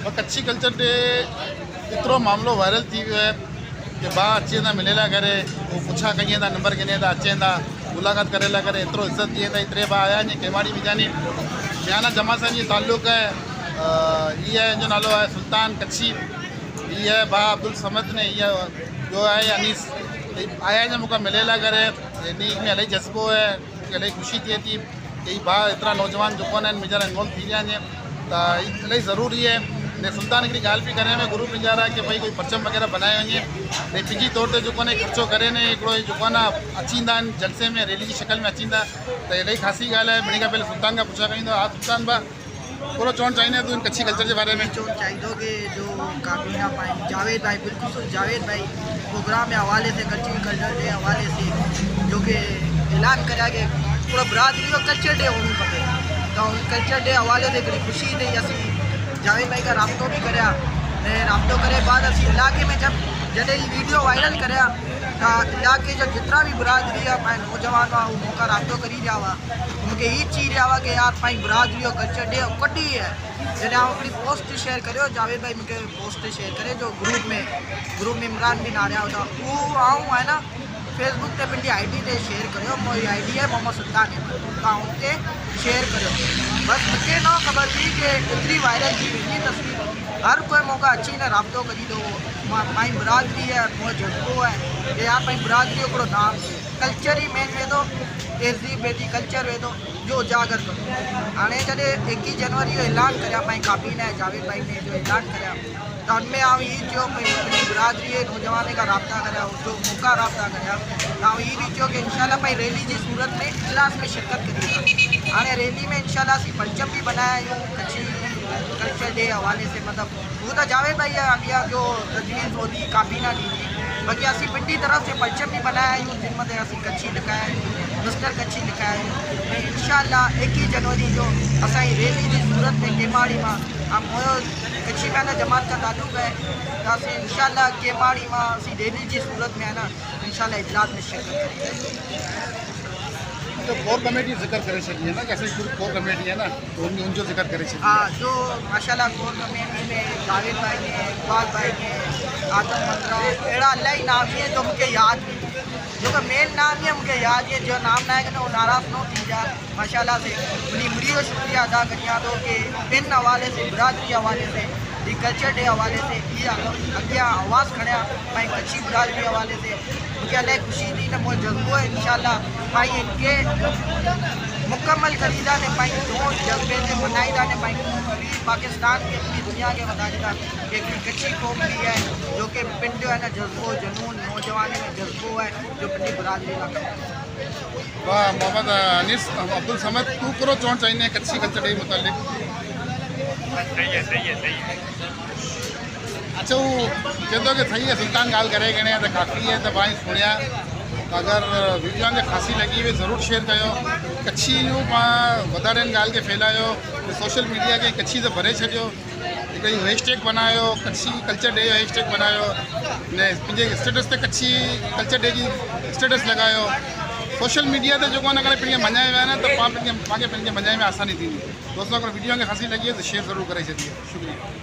और कच्छी culture day एतिरो मामलो वायरल थी वियो है कि ॿार अची वेंदा मिलेला करे वो पुछा कहीं था नंबर किने था अचनि था मुलाक़ात करेला करे एतिरो इज़त दिए था एतिरे ॿार आया आहिनि केवाड़ी विजानी बयाना जमा सां जी ताल्लुक़ है ये जो नालो है सुल्तान कच्छी ये है भा अब्दुल समद ने ये जो है अनीस आया जो मुका मिलेला करे नीक में इलाही जज्बो है इलाही खुशी थिए थी कि भा एतिरा नौजवान जो कोन आहिनि मुंहिंजा इन्वॉल्व थी विया आहिनि त इलाही ज़रूरी है ने सुल्तान हिकिड़ी ॻाल्हि बि करे में गुरु पिंजा रहा कि भाई कोई परचम वग़ैरह बनाए वञे ने पंहिंजी तौर ते जेको आहे ख़र्चो करे ने हिकिड़ो जेको आहे न अचींदा आहिनि जलसे में रैली जी शिकल में अचींदा त इलाही ख़ासी ॻाल्हि आहे ॿिनी खां पहले सुल्तान खां पुछा कईंदो हा सुल्तान भा थोरो चवणु चाहींदे तूं कच्छी कल्चर के बारे में चवणु चाहींदो कि जो काबीना भाई जावेद भाई बिल्कुल जावेद भाई प्रोग्राम के हवाले से कच्छी कल्चर के हवाले से जो कि ऐलान करा कि पूरा बरादरी का कल्चर डे होनी खपे तो कल्चर डे हवाले से हिकिड़ी ख़ुशी थी असीं जावेद भाई का राब्तो भी कराया ने राब्तो करे बाद असीं इलाके में जब जॾहिं ही वीडियो वायरल कराया तो इलाके जो जितना भी बरादरी है पाए नौजवान हुआ वो मौका राब्तो करी रहा हुआ उनके ही चीज रहा हुआ कि यार पाई बरादरी और कल्चर डे कटी है जॾहिं आप अपनी पोस्ट शेयर करो जावेद भाई मूंखे पोस्ट शेयर करे जो ग्रुप में इमरान भी ना रहा होता वो आऊँ है ना फेसबुक ते पंहिंजी ID ते शेयर करियो मोई ID है मोहम्मद सुल्तान तव्हां उते शेयर करियो बस मूंखे न ख़बर थी कि एतिरी वायरल थी वेंदी तस्वीर हर कोई मौका अची न राब्तो करी दो पाई बरादरी है मोह जज्बो है कि यार पाई बरादरी हिकिड़ो नाम कल्चर ही मेन वेंदो तहज़ीब वेंदी कल्चर वेंदो जो उजागर करो हाणे जॾहिं 21 जनवरी जो ऐलान करिया पाई काबीना जावेद भाई ने जो ऐलान करिया तो उनमें आऊँ ये जो अपनी बिरादरी नौजवान का रब्ता कराया जो मौका रब्ता कराया आऊँ ये भी चो कि इंशाल्लाह भाई रैली की सूरत में इजलास में शिरकत करी हाँ रैली में इंशाल्लाह असीं परचम भी बनाया यूँ कच्छी कल्चर डे हवाले से मतलब वो तो जावेद भाई अॻियां जो तजवीज़ होती काबीना दी थी बाक़ी असीं पिंडी तरफ से परचम भी बनाया यूँ जिन मथे असीं कच्छी लिखाया मिस्टर कच्छी लिखाया इंशाल्लाह 21 जनवरी जो असांजी रैली की सूरत में केमाड़ी में हम कच्छी में ना जमात का ताल्लुक़ है तो असीं इंशाल्लाह केमाड़ी में असीं रैली की सूरत में है ना इंशाल्लाह इजलास में शिरकत करेंगे तो कोर कमेटी जिक्र करे छॾी है ना कि असांजी पूरी कोर कमेटी है ना तो उनजो जिक्र करे छॾी हाँ जो माशाल्लाह कोर कमेटी में जावेद भाई ने इकबाल भाई ने आदम मंदरा अड़ा इलाही नाम है जो मुझे याद नहीं जो कि मेन नाम है मुझे याद है जो नाम ना है वो नाराज़ न थी जा माशाल्लाह से उन्हीं मरी शुक्रिया अदा करिया तो कि इन हवाले से बिरादरी हवाले से कल्चर डे हवाले से ये अॻियां आवाज़ खड़ा भाई कच्छी बिरादरी हवाले से मुझे इलाही खुशी थी तो मुझे जज्बो है इंशाल्लाह भाई इनके मुकम्मल करीदा ने भाई जो जज्बे से मनाईदा ने भाई पूरी पाकिस्तान के पूरी दुनिया के बताईदा एक कच्छी कौम भी है जो कि पिंड है ना जज्बो जुनून नौजवानी में जज्बो है जो पिंडी बिरादरी का वाह मोहम्मद अनीस अब्दुल समद तू करो चवणु चाहींदे कच्छी कल्चर डे मुतालिक़ सही है अच्छा वो कहते कि सही है सुल्तान गाल करे गणे तो काफ़ी है तो भाई सुनिया अगर वीडियो के खासी लगी हुई ज़रूर शेयर कयो कच्छी वारे गाल के फैलायो सोशल मीडिया के कच्छी से भरे छो हिकिड़ी हैशटैग बनायो कच्छी कल्चर डे जो हैशटैग बनायो ने पंहिंजे स्टेटस ते कच्छी कल्चर डे की स्टेटस लगायो सोशल मीडिया ते जेको न करे पंहिंजे मञाए विया आहिनि त पाण पंहिंजे मञाए में आसानी थींदी दोस्तों अगर वीडियो के खासी लगी है तो शेयर ज़रूर करे छॾिए शुक्रिया।